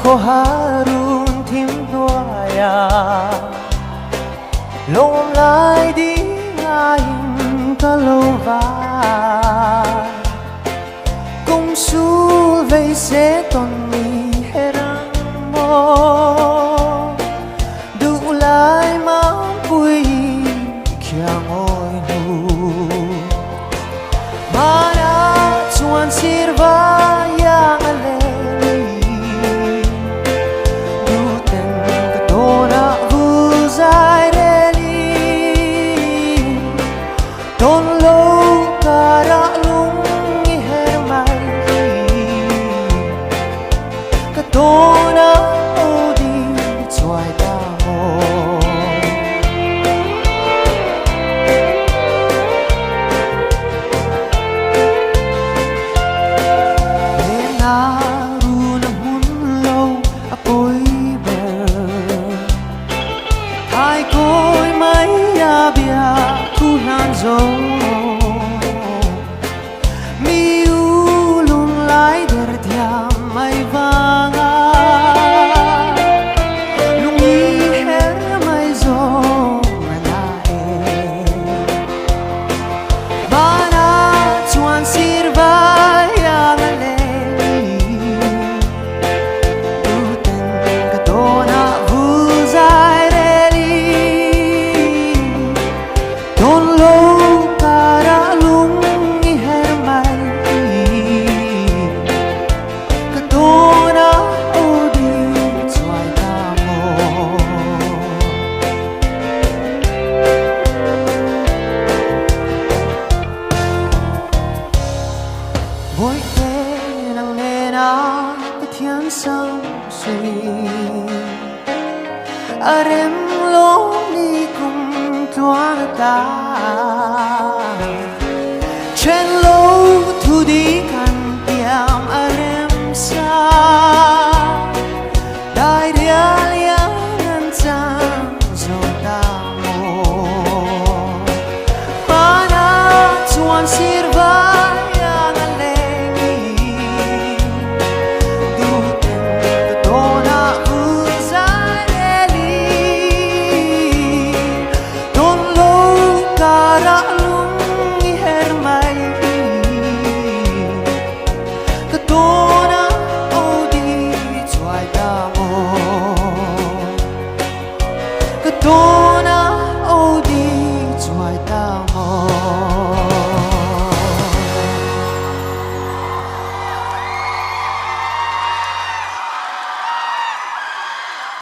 ko harun tim doaya lom lai di ngain kalova kung sul vei se ton mi herang mo du lai ma pui kyang oi nu mana chuan sirva yang ale Don lo kara lung i hermai Katona odi chuai da mo Le na ru na mun lo apoi ber Thai koi mai ya bia thu han zo mi ulun lai der thiam mai vanga lung i her mai zo na e bana chuan sirva ya le tu ten ka dona vu zai reli don lo Voi te nang nena te thian sang suy Arem lo ni kum tuan ta Chen lo thu di kan tiam arem sa Dai real yang nan chang zo ta mo Mana chuan sirva Don't